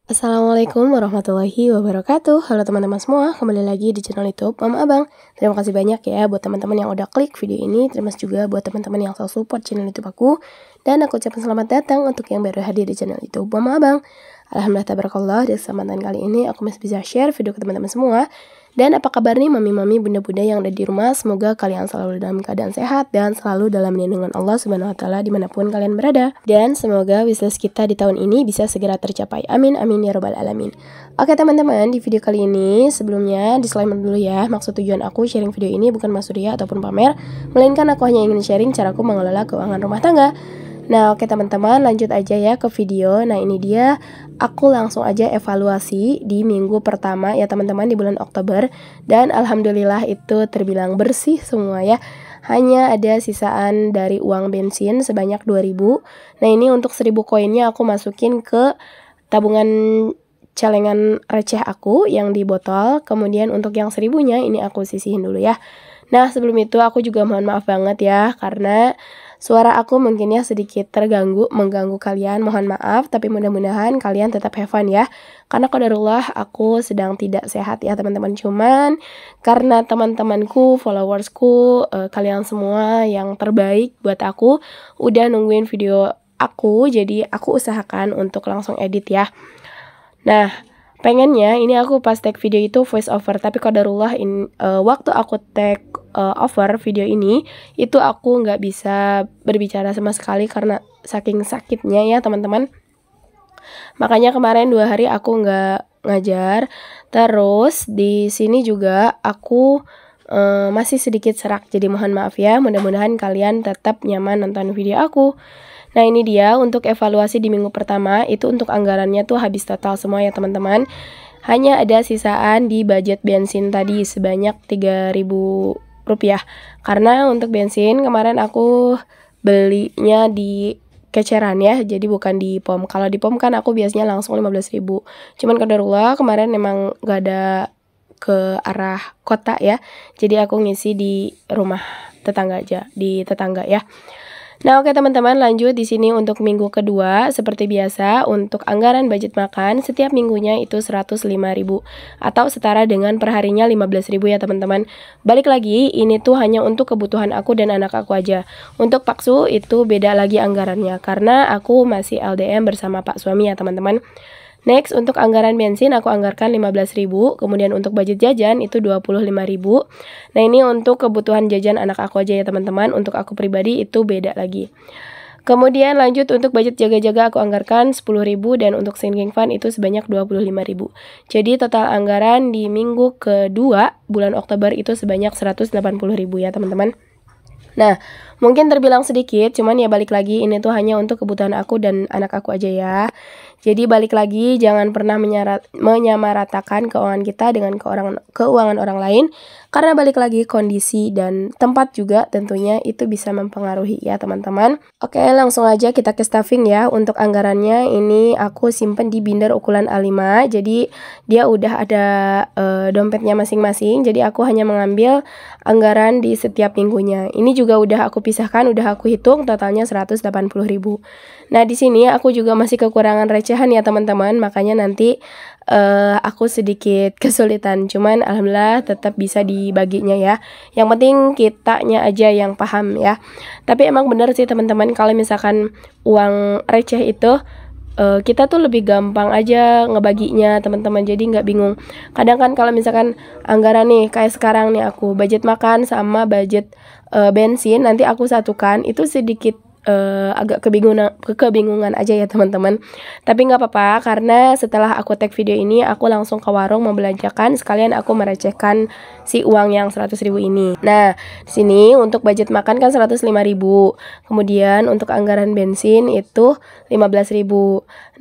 Assalamualaikum warahmatullahi wabarakatuh. Halo teman-teman semua, kembali lagi di channel YouTube Mama Abang. Terima kasih banyak ya buat teman-teman yang udah klik video ini. Terima kasih juga buat teman-teman yang selalu support channel YouTube aku. Dan aku ucapkan selamat datang untuk yang baru hadir di channel YouTube Mama Abang. Alhamdulillah tabarakallah, di kesempatan kali ini aku masih bisa share video ke teman-teman semua. Dan apa kabar nih mami-mami, bunda-bunda yang ada di rumah? Semoga kalian selalu dalam keadaan sehat dan selalu dalam lindungan Allah Subhanahu wa taala dimanapun kalian berada. Dan semoga wishlist kita di tahun ini bisa segera tercapai. Amin amin ya robbal alamin. Oke teman-teman, di video kali ini sebelumnya disclaimer dulu ya. Maksud tujuan aku sharing video ini bukan maksud ria ataupun pamer, melainkan aku hanya ingin sharing caraku mengelola keuangan rumah tangga. Nah oke teman-teman, lanjut aja ya ke video. Nah ini dia, aku langsung aja evaluasi di minggu pertama ya teman-teman di bulan Oktober. Dan alhamdulillah itu terbilang bersih semua ya. Hanya ada sisaan dari uang bensin sebanyak 2.000. Nah ini untuk 1.000 koinnya aku masukin ke tabungan celengan receh aku yang di botol. Kemudian untuk yang 1.000-nya ini aku sisihin dulu ya. Nah sebelum itu aku juga mohon maaf banget ya, karena suara aku mungkin ya sedikit mengganggu kalian, mohon maaf. Tapi mudah-mudahan kalian tetap have fun ya. Karena qadarullah aku sedang tidak sehat ya teman-teman. Cuman karena teman-temanku, followersku, kalian semua yang terbaik buat aku udah nungguin video aku, jadi aku usahakan untuk langsung edit ya. Nah pengennya ini aku pas tag video itu voice over, tapi qadarullah waktu aku tag over video ini itu aku nggak bisa berbicara sama sekali karena saking sakitnya ya teman-teman. Makanya kemarin 2 hari aku nggak ngajar. Terus di sini juga aku masih sedikit serak, jadi mohon maaf ya. Mudah-mudahan kalian tetap nyaman nonton video aku. Nah ini dia untuk evaluasi di minggu pertama, itu untuk anggarannya tuh habis total semua ya teman-teman. Hanya ada sisaan di budget bensin tadi sebanyak 3.000 rupiah. Karena untuk bensin kemarin aku belinya di keceran ya, jadi bukan di pom. Kalau di pom kan aku biasanya langsung 15.000. Cuman qadarullah kemarin emang gak ada ke arah kota ya, jadi aku ngisi di rumah tetangga aja, di tetangga ya. Nah oke teman-teman, lanjut di sini untuk minggu kedua. Seperti biasa untuk anggaran budget makan setiap minggunya itu 105.000 atau setara dengan perharinya 15.000 ya teman-teman. Balik lagi, ini tuh hanya untuk kebutuhan aku dan anak aku aja. Untuk paksu itu beda lagi anggarannya karena aku masih LDM bersama pak suami ya teman-teman. Next, untuk anggaran bensin aku anggarkan 15.000, kemudian untuk budget jajan itu 25.000. Nah ini untuk kebutuhan jajan anak aku aja ya teman-teman, untuk aku pribadi itu beda lagi. Kemudian lanjut untuk budget jaga-jaga aku anggarkan 10.000 dan untuk sinking fund itu sebanyak 25.000. Jadi total anggaran di minggu kedua bulan Oktober itu sebanyak 180.000 ya teman-teman. Nah, mungkin terbilang sedikit, cuman ya balik lagi ini tuh hanya untuk kebutuhan aku dan anak aku aja ya. Jadi balik lagi, jangan pernah menyamaratakan keuangan kita dengan keuangan orang lain. Karena balik lagi kondisi dan tempat juga tentunya itu bisa mempengaruhi ya teman-teman. Oke, langsung aja kita ke stuffing ya. Untuk anggarannya ini aku simpen di binder ukuran A5. Jadi dia udah ada dompetnya masing-masing. Jadi aku hanya mengambil anggaran di setiap minggunya. Ini juga udah aku pisahkan, udah aku hitung totalnya 180.000. Nah di sini aku juga masih kekurangan recehan ya teman-teman, makanya nanti aku sedikit kesulitan. Cuman alhamdulillah tetap bisa dibaginya ya. Yang penting kitanya aja yang paham ya. Tapi emang bener sih teman-teman, kalau misalkan uang receh itu kita tuh lebih gampang aja ngebaginya teman-teman, jadi nggak bingung. Kadang kan kalau misalkan anggaran nih kayak sekarang nih aku budget makan sama budget bensin nanti aku satukan, itu sedikit agak kebingungan aja ya teman-teman. Tapi nggak apa-apa, karena setelah aku tag video ini aku langsung ke warung membelanjakan, sekalian aku merecehkan si uang yang 100.000 ini. Nah di sini untuk budget makan kan 105.000, kemudian untuk anggaran bensin itu 15.000.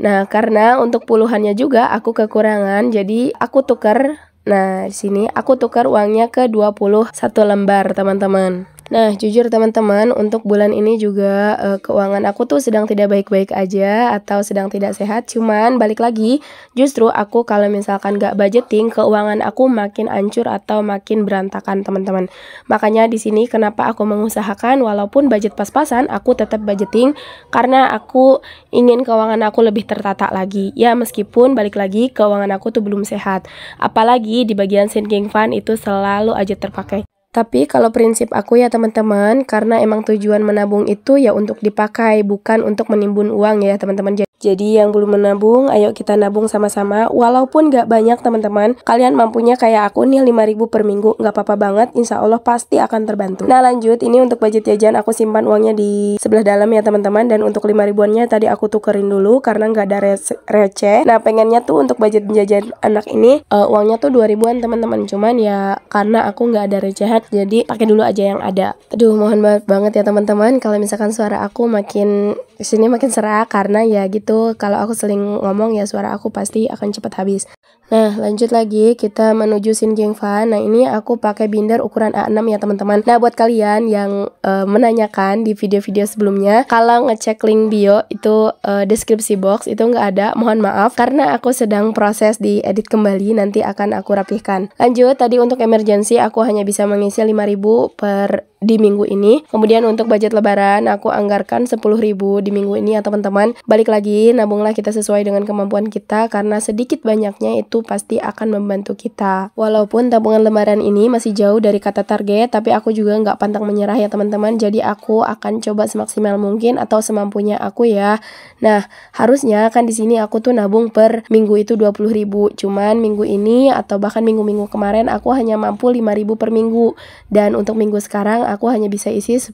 Nah karena untuk puluhannya juga aku kekurangan, jadi aku tuker. Nah di sini aku tukar uangnya ke 21 lembar teman-teman. Nah, jujur teman-teman, untuk bulan ini juga keuangan aku tuh sedang tidak baik-baik aja atau sedang tidak sehat. Cuman balik lagi, justru aku kalau misalkan gak budgeting, keuangan aku makin hancur atau makin berantakan teman-teman. Makanya di sini kenapa aku mengusahakan walaupun budget pas-pasan, aku tetap budgeting karena aku ingin keuangan aku lebih tertata lagi. Ya meskipun balik lagi keuangan aku tuh belum sehat. Apalagi di bagian sinking fund itu selalu aja terpakai. Tapi kalau prinsip aku ya teman-teman, karena emang tujuan menabung itu ya untuk dipakai, bukan untuk menimbun uang ya teman-teman. Jadi yang belum menabung, ayo kita nabung sama-sama. Walaupun gak banyak teman-teman, kalian mampunya kayak aku nih 5.000 per minggu, gak apa-apa banget, insya Allah pasti akan terbantu. Nah lanjut, ini untuk budget jajan aku simpan uangnya di sebelah dalam ya teman-teman. Dan untuk 5 ribuannya tadi aku tukerin dulu karena gak ada receh. Nah pengennya tuh untuk budget jajan anak ini uangnya tuh 2 ribuan teman-teman. Cuman ya karena aku gak ada recehan, jadi pakai dulu aja yang ada. Aduh mohon maaf banget ya teman-teman kalau misalkan suara aku makin kesini makin serak karena ya gitu, kalau aku seling ngomong ya suara aku pasti akan cepat habis. Nah lanjut lagi kita menuju sinking fund. Nah ini aku pakai binder ukuran A6 ya teman-teman. Nah buat kalian yang menanyakan di video-video sebelumnya, kalau ngecek link bio itu deskripsi box itu nggak ada, mohon maaf karena aku sedang proses di edit kembali, nanti akan aku rapihkan. Lanjut, tadi untuk emergency aku hanya bisa mengisi 5.000 per di minggu ini. Kemudian untuk budget lebaran aku anggarkan 10.000 di minggu ini ya teman-teman. Balik lagi, nabunglah kita sesuai dengan kemampuan kita karena sedikit banyaknya itu pasti akan membantu kita. Walaupun tabungan lebaran ini masih jauh dari kata target, tapi aku juga nggak pantang menyerah ya teman-teman. Jadi aku akan coba semaksimal mungkin atau semampunya aku ya. Nah harusnya kan di sini aku tuh nabung per minggu itu 20.000. Cuman minggu ini atau bahkan minggu-minggu kemarin aku hanya mampu 5.000 per minggu. Dan untuk minggu sekarang aku hanya bisa isi 10.000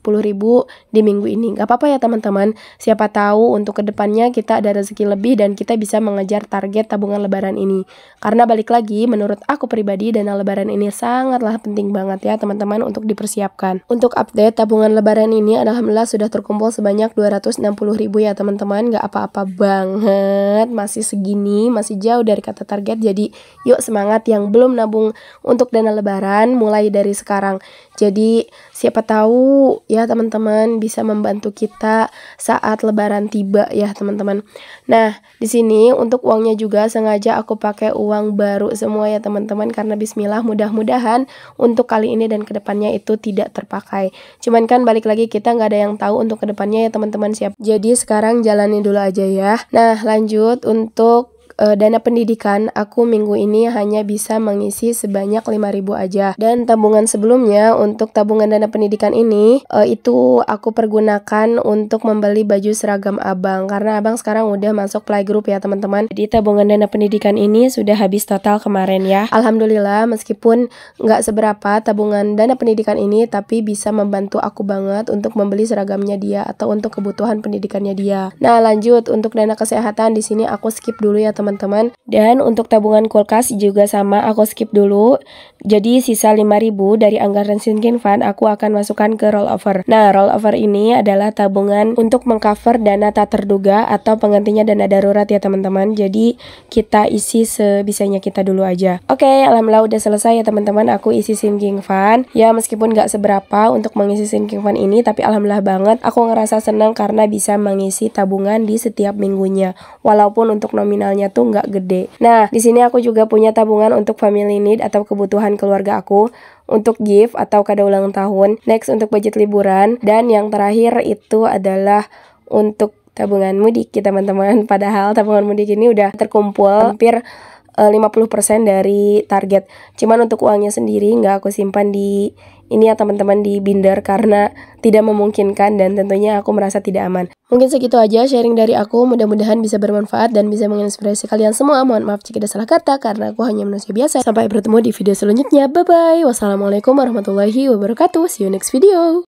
di minggu ini. Gak apa-apa ya teman-teman, siapa tahu untuk kedepannya kita ada rezeki lebih dan kita bisa mengejar target tabungan lebaran ini. Karena balik lagi, menurut aku pribadi dana lebaran ini sangatlah penting banget ya teman-teman untuk dipersiapkan. Untuk update tabungan lebaran ini alhamdulillah sudah terkumpul sebanyak 260.000 ya teman-teman. Gak apa-apa banget, masih segini, masih jauh dari kata target. Jadi yuk semangat yang belum nabung untuk dana lebaran mulai dari sekarang. Jadi siapa tahu ya teman-teman bisa membantu kita saat lebaran tiba ya teman-teman. Nah di sini untuk uangnya juga sengaja aku pakai uang baru semua ya teman-teman, karena bismillah mudah-mudahan untuk kali ini dan kedepannya itu tidak terpakai. Cuman kan balik lagi kita nggak ada yang tahu untuk kedepannya ya teman-teman, siap. Jadi sekarang jalani dulu aja ya. Nah lanjut untuk dana pendidikan aku minggu ini hanya bisa mengisi sebanyak 5.000 aja. Dan tabungan sebelumnya untuk tabungan dana pendidikan ini itu aku pergunakan untuk membeli baju seragam abang karena abang sekarang udah masuk playgroup ya teman-teman. Jadi tabungan dana pendidikan ini sudah habis total kemarin ya. Alhamdulillah meskipun nggak seberapa tabungan dana pendidikan ini, tapi bisa membantu aku banget untuk membeli seragamnya dia atau untuk kebutuhan pendidikannya dia. Nah lanjut untuk dana kesehatan di sini aku skip dulu ya teman-teman. Dan untuk tabungan kulkas juga sama aku skip dulu. Jadi sisa 5.000 dari anggaran sinking fund aku akan masukkan ke rollover. Nah rollover ini adalah tabungan untuk mengcover dana tak terduga atau penggantinya dana darurat ya teman-teman. Jadi kita isi sebisanya kita dulu aja. Oke, alhamdulillah udah selesai ya teman-teman, aku isi sinking fund. Ya meskipun gak seberapa untuk mengisi sinking fund ini, tapi alhamdulillah banget aku ngerasa senang karena bisa mengisi tabungan di setiap minggunya. Walaupun untuk nominalnya tuh nggak gede. Nah, di sini aku juga punya tabungan untuk family need atau kebutuhan keluarga aku, untuk gift atau kado ulang tahun, next untuk budget liburan, dan yang terakhir itu adalah untuk tabungan mudik ya teman-teman. Padahal tabungan mudik ini udah terkumpul hampir 50% dari target. Cuman untuk uangnya sendiri nggak aku simpan di ini ya teman-teman, di binder karena tidak memungkinkan dan tentunya aku merasa tidak aman. Mungkin segitu aja sharing dari aku, mudah-mudahan bisa bermanfaat dan bisa menginspirasi kalian semua. Mohon maaf jika ada salah kata karena aku hanya manusia biasa. Sampai bertemu di video selanjutnya. Bye bye. Wassalamualaikum warahmatullahi wabarakatuh. See you next video.